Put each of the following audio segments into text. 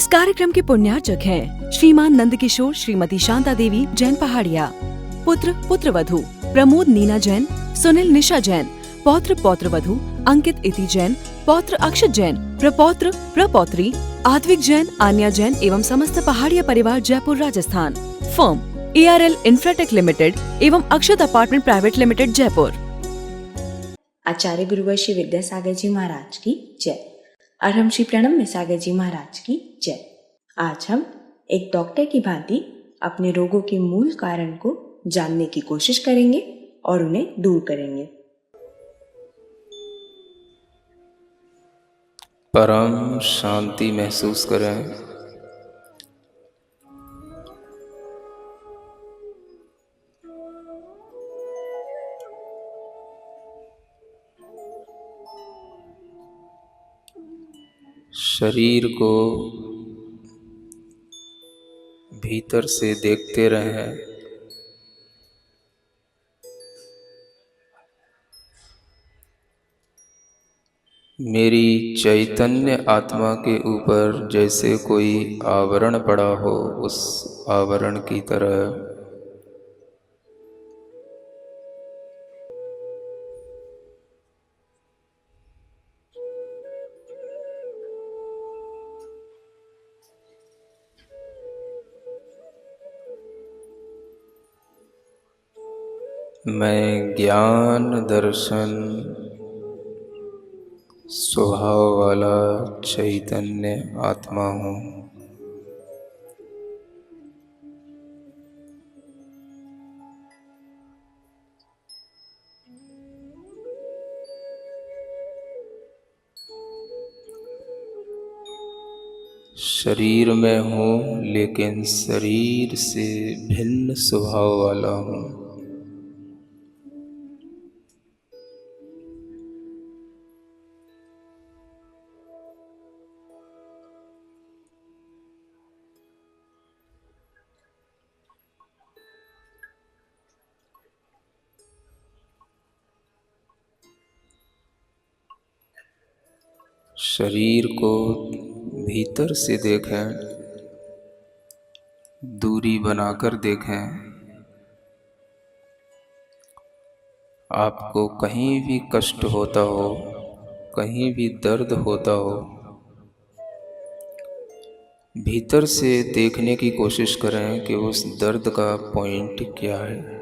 इस कार्यक्रम के पुण्यार्चक हैं श्रीमान नंद किशोर श्रीमती शांता देवी जैन पहाड़िया, पुत्र पुत्रवधू प्रमोद नीना जैन, सुनील निशा जैन, पौत्र पौत्रवधू अंकित इति जैन, पौत्र अक्षत जैन, प्रपौत्र प्रपौत्री आद्विक जैन, आन्या जैन एवं समस्त पहाड़िया परिवार Jaipur Rajasthan. Firm ARL Infratech limited एवं अक्षत अपार्टमेंट प्राइवेट लिमिटेड जयपुर। आचार्य गुरुवर श्री विद्यासागर जी महाराज की जय और हम श्री प्रणव निसागर जी महाराज की जय। आज हम एक डॉक्टर की भांति अपने रोगों के मूल कारण को जानने की कोशिश करेंगे और उन्हें दूर करेंगे। परम शांति महसूस करें। शरीर को भीतर से देखते रहें। मेरी चैतन्य आत्मा के ऊपर जैसे कोई आवरण पड़ा हो, उस आवरण की तरह मैं ज्ञान दर्शन स्वभाव वाला चैतन्य आत्मा हूँ। शरीर में हूँ लेकिन शरीर से भिन्न स्वभाव वाला हूँ। शरीर को भीतर से देखें, दूरी बनाकर देखें। आपको कहीं भी कष्ट होता हो, कहीं भी दर्द होता हो, भीतर से देखने की कोशिश करें कि उस दर्द का पॉइंट क्या है।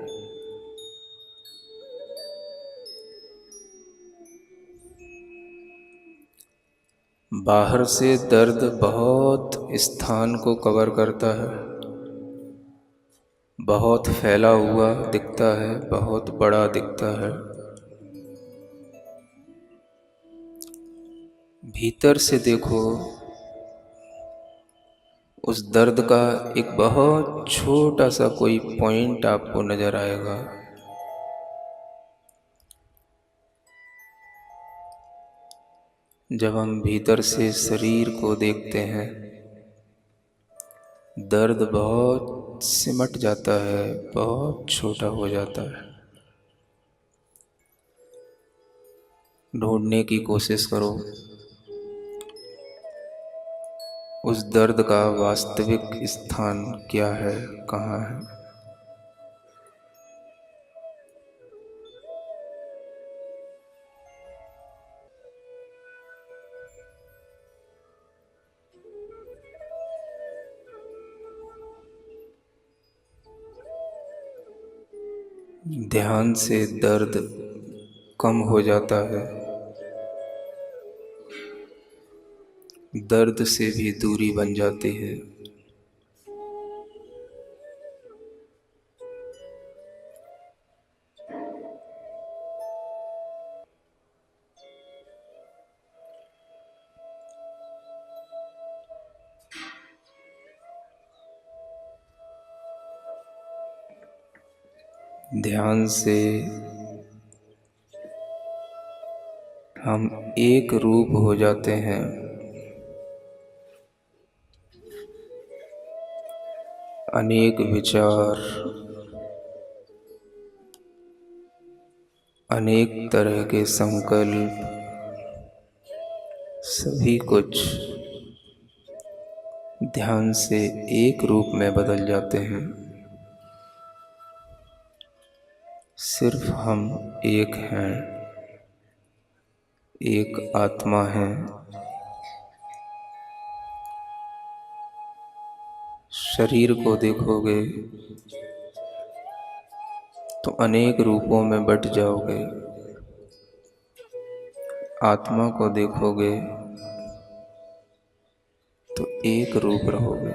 बाहर से दर्द बहुत स्थान को कवर करता है, बहुत फैला हुआ दिखता है, बहुत बड़ा दिखता है। भीतर से देखो, उस दर्द का एक बहुत छोटा सा कोई पॉइंट आपको नजर आएगा। जब हम भीतर से शरीर को देखते हैं, दर्द बहुत सिमट जाता है, बहुत छोटा हो जाता है। ढूंढने की कोशिश करो उस दर्द का वास्तविक स्थान क्या है, कहाँ है। ध्यान से दर्द कम हो जाता है, दर्द से भी दूरी बन जाती है। ध्यान से हम एक रूप हो जाते हैं। अनेक विचार, अनेक तरह के संकल्प, सभी कुछ ध्यान से एक रूप में बदल जाते हैं। सिर्फ हम एक हैं, एक आत्मा है। शरीर को देखोगे तो अनेक रूपों में बट जाओगे। आत्मा को देखोगे तो एक रूप रहोगे।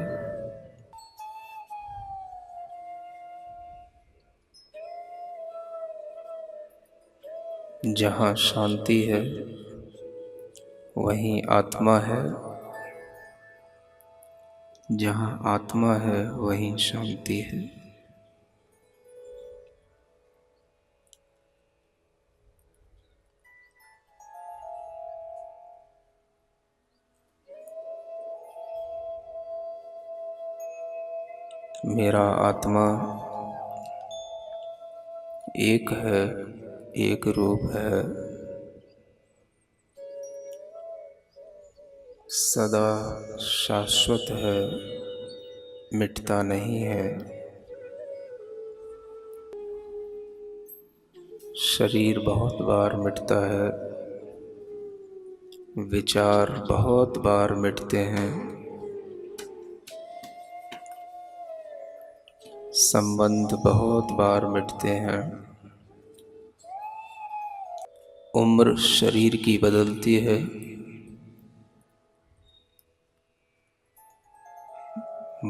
जहाँ शांति है वहीं आत्मा है, जहाँ आत्मा है वहीं शांति है। मेरा आत्मा एक है, एक रूप है, सदा शाश्वत है, मिटता नहीं है। शरीर बहुत बार मिटता है, विचार बहुत बार मिटते हैं, संबंध बहुत बार मिटते हैं। उम्र शरीर की बदलती है,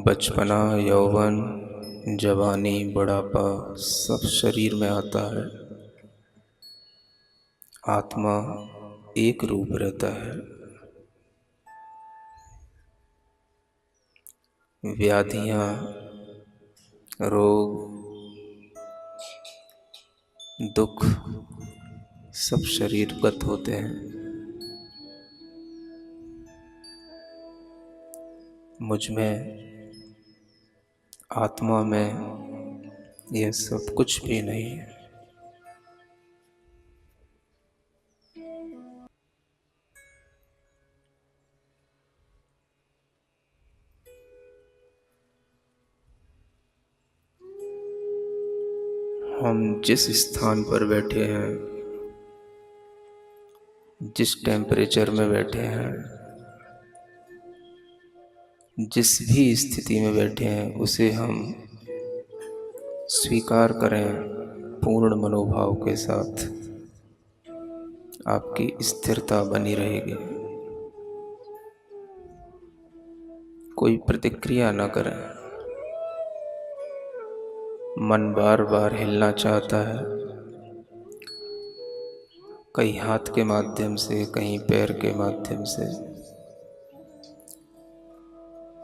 बचपना, यौवन, जवानी, बुढ़ापा सब शरीर में आता है। आत्मा एक रूप रहता है। व्याधियाँ, रोग, दुख सब शरीरगत होते हैं। मुझ में, आत्मा में यह सब कुछ भी नहीं है। हम जिस स्थान पर बैठे हैं, जिस टेम्परेचर में बैठे हैं, जिस भी स्थिति में बैठे हैं, उसे हम स्वीकार करें पूर्ण मनोभाव के साथ। आपकी स्थिरता बनी रहेगी। कोई प्रतिक्रिया न करें। मन बार बार हिलना चाहता है, कहीं हाथ के माध्यम से, कहीं पैर के माध्यम से।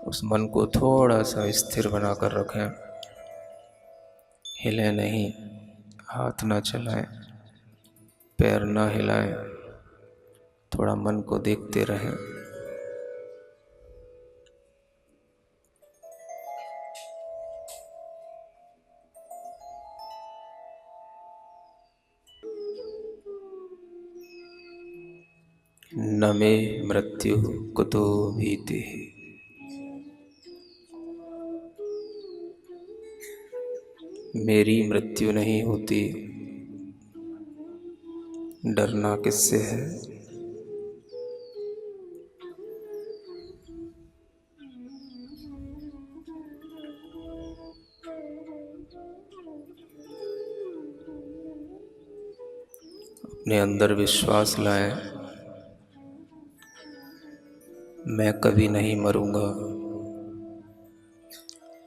उस मन को थोड़ा सा स्थिर बनाकर रखें। हिले नहीं, हाथ ना चलाएं, पैर ना हिलाएं, थोड़ा मन को देखते रहें। न मे मृत्यु कुतो भीतिः। मेरी मृत्यु नहीं होती, डरना किससे है। अपने अंदर विश्वास लाएं, मैं कभी नहीं मरूंगा,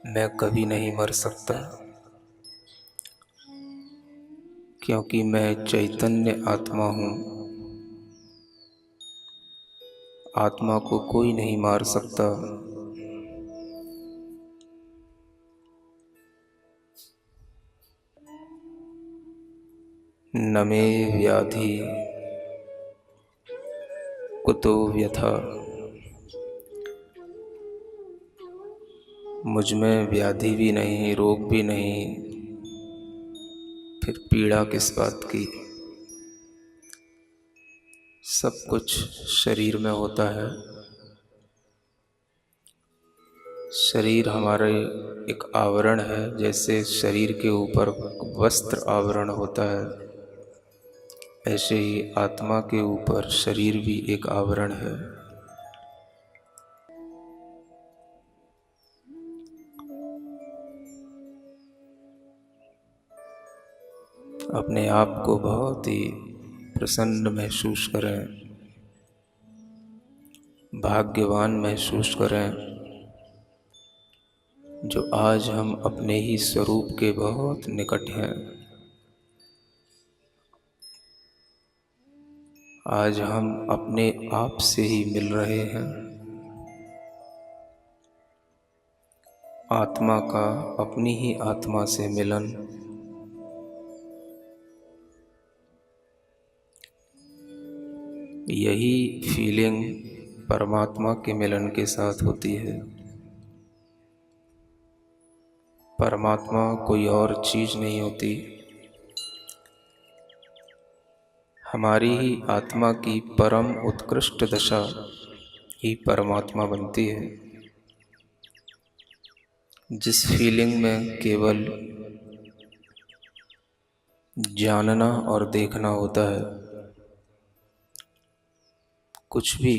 मैं कभी नहीं मर सकता, क्योंकि मैं चैतन्य आत्मा हूँ। आत्मा को कोई नहीं मार सकता। न मे व्याधि कुतो व्यथा। मुझ में व्याधि भी नहीं, रोग भी नहीं, फिर पीड़ा किस बात की। सब कुछ शरीर में होता है, शरीर हमारे एक आवरण है। जैसे शरीर के ऊपर वस्त्र आवरण होता है, ऐसे ही आत्मा के ऊपर शरीर भी एक आवरण है। अपने आप को बहुत ही प्रसन्न महसूस करें, भाग्यवान महसूस करें, जो आज हम अपने ही स्वरूप के बहुत निकट हैं। आज हम अपने आप से ही मिल रहे हैं। आत्मा का अपनी ही आत्मा से मिलन यही फीलिंग परमात्मा के मिलन के साथ होती है। परमात्मा कोई और चीज़ नहीं होती, हमारी ही आत्मा की परम उत्कृष्ट दशा ही परमात्मा बनती है। जिस फीलिंग में केवल जानना और देखना होता है, कुछ भी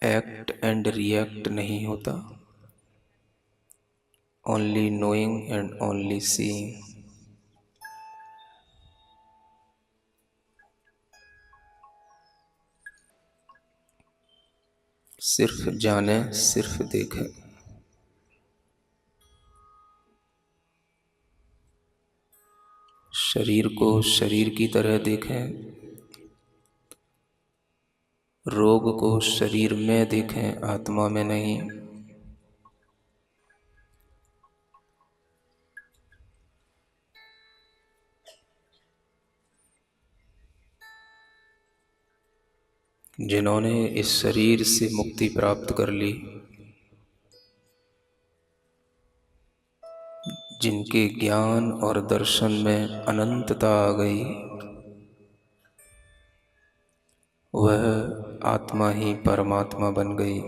एक्ट एंड रिएक्ट नहीं होता, only knowing and only seeing. सिर्फ जाने, सिर्फ देखें। शरीर को शरीर की तरह देखें, रोग को शरीर में देखें, आत्मा में नहीं। जिन्होंने इस शरीर से मुक्ति प्राप्त कर ली, जिनके ज्ञान और दर्शन में अनंतता आ गई, वह आत्मा ही परमात्मा बन गई।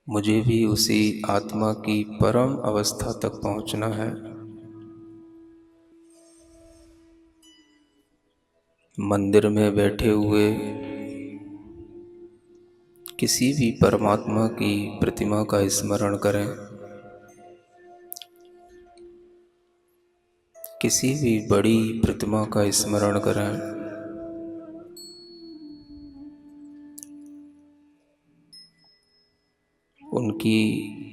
मुझे भी उसी आत्मा की परम अवस्था तक पहुंचना है। मंदिर में बैठे हुए किसी भी परमात्मा की प्रतिमा का स्मरण करें, किसी भी बड़ी प्रतिमा का स्मरण करें, उनकी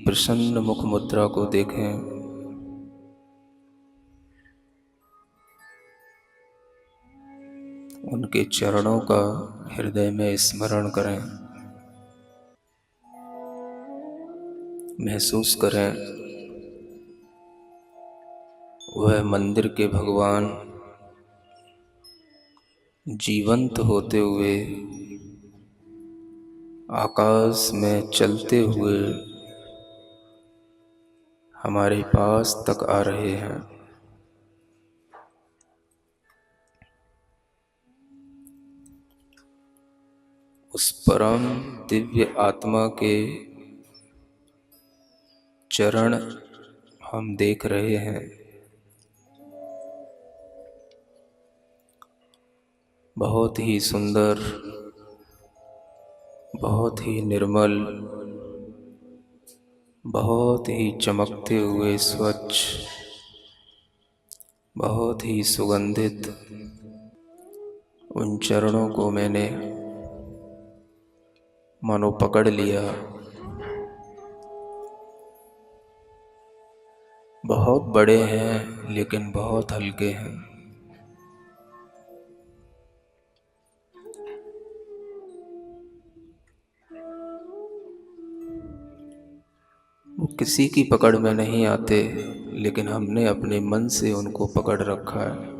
प्रसन्न मुख मुद्रा को देखें, उनके चरणों का हृदय में स्मरण करें। महसूस करें वह मंदिर के भगवान जीवंत होते हुए आकाश में चलते हुए हमारे पास तक आ रहे हैं। उस परम दिव्य आत्मा के चरण हम देख रहे हैं। बहुत ही सुंदर, बहुत ही निर्मल, बहुत ही चमकते हुए स्वच्छ, बहुत ही सुगंधित उन चरणों को मैंने मानो पकड़ लिया। बहुत बड़े हैं लेकिन बहुत हल्के हैं। वो किसी की पकड़ में नहीं आते, लेकिन हमने अपने मन से उनको पकड़ रखा है।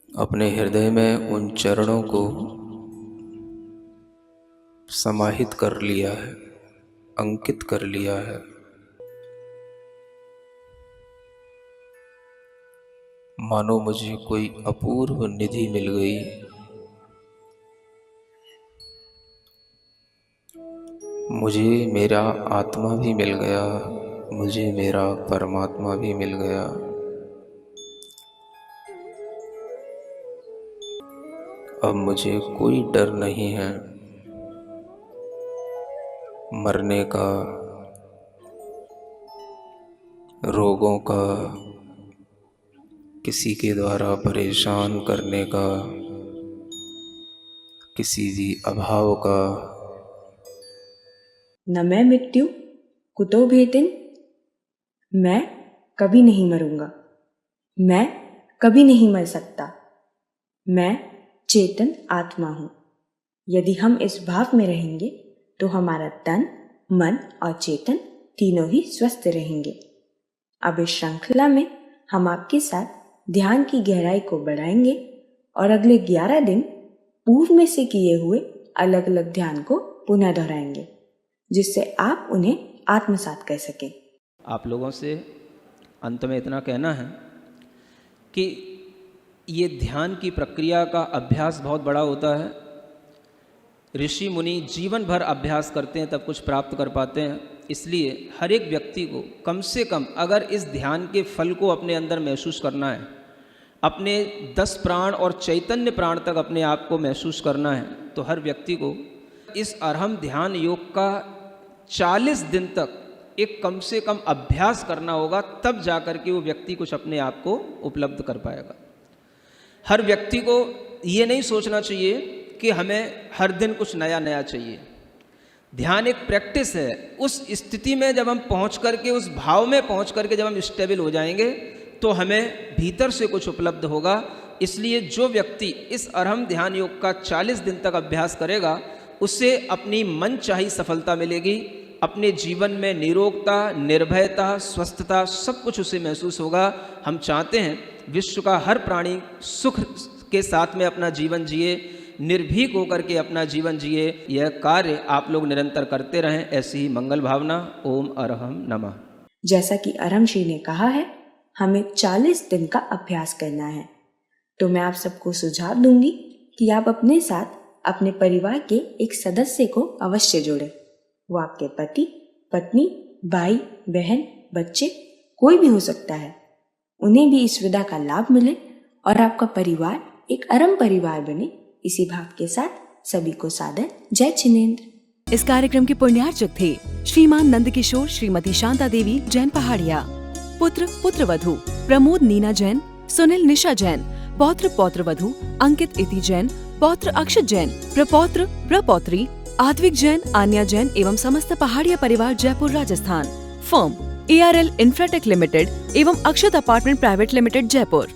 अपने हृदय में उन चरणों को समाहित कर लिया है, अंकित कर लिया है। मानो मुझे कोई अपूर्व निधि मिल गई। मुझे मेरा आत्मा भी मिल गया, मुझे मेरा परमात्मा भी मिल गया। अब मुझे कोई डर नहीं है मरने का, रोगों का, किसी के द्वारा परेशान करने का, किसी भी अभाव का। न मैं मृत्यु कुतो भेतिन, मैं कभी नहीं मरूंगा, मैं कभी नहीं मर सकता, मैं चेतन आत्मा हूं। यदि हम इस भाव में रहेंगे तो हमारा तन, मन और चेतन तीनों ही स्वस्थ रहेंगे। अब इस श्रृंखला में हम आपके साथ ध्यान की गहराई को बढ़ाएंगे और अगले 11 दिन पूर्व में से किए हुए अलग अलग ध्यान को पुनः दोहराएंगे, जिससे आप उन्हें आत्मसात कर सकें। आप लोगों से अंत में इतना कहना है कि ये ध्यान की प्रक्रिया का अभ्यास बहुत बड़ा होता है। ऋषि मुनि जीवन भर अभ्यास करते हैं तब कुछ प्राप्त कर पाते हैं। इसलिए हर एक व्यक्ति को कम से कम अगर इस ध्यान के फल को अपने अंदर महसूस करना है, अपने 10 प्राण और चैतन्य प्राण तक अपने आप को महसूस करना है, तो हर व्यक्ति को इस अरहम ध्यान योग का 40 दिन तक एक कम से कम अभ्यास करना होगा, तब जाकर के वो व्यक्ति कुछ अपने आप को उपलब्ध कर पाएगा। हर व्यक्ति को ये नहीं सोचना चाहिए कि हमें हर दिन कुछ नया नया चाहिए। ध्यान एक प्रैक्टिस है। उस स्थिति में जब हम पहुंच करके, उस भाव में पहुंच करके जब हम स्टेबल हो जाएंगे तो हमें भीतर से कुछ उपलब्ध होगा। इसलिए जो व्यक्ति इस अरहम ध्यान योग का 40 दिन तक अभ्यास करेगा, उससे अपनी मन चाही सफलता मिलेगी। अपने जीवन में निरोगता, निर्भयता, स्वस्थता सब कुछ उसे महसूस होगा। हम चाहते हैं विश्व का हर प्राणी सुख के साथ में अपना जीवन जिए, निर्भीक होकर के अपना जीवन जिए। यह कार्य आप लोग निरंतर करते रहें। ऐसी ही मंगल भावना। ओम अरहम नमः। जैसा कि अरहम श्री ने कहा है, हमें 40 दिन का अभ्यास करना है, तो मैं आप सबको सुझाव दूंगी कि आप अपने साथ अपने परिवार के एक सदस्य को अवश्य जोड़ें। वो आपके पति, पत्नी, भाई, बहन, बच्चे कोई भी हो सकता है। उन्हें भी इस विधा का लाभ मिले और आपका परिवार एक अरहम परिवार बने। इसी भाव के साथ सभी को सादर जय छिनेंद्र। इस कार्यक्रम के पुण्यार्चक थे श्रीमान नंद किशोर, श्रीमती शांता देवी जैन पहाड़िया। पुत्र पुत्रवधू प्रमोद नीना जैन, सुनील निशा जैन। पौत्र पौत्रवधू अंकित इति जैन, पौत्र अक्षत जैन, प्रपौत्र प्रपौत्री आद्विक जैन, आन्या जैन एवं समस्त पहाड़िया परिवार Jaipur Rajasthan. Firm ARL Infratech limited एवं अक्षत अपार्टमेंट प्राइवेट लिमिटेड जयपुर।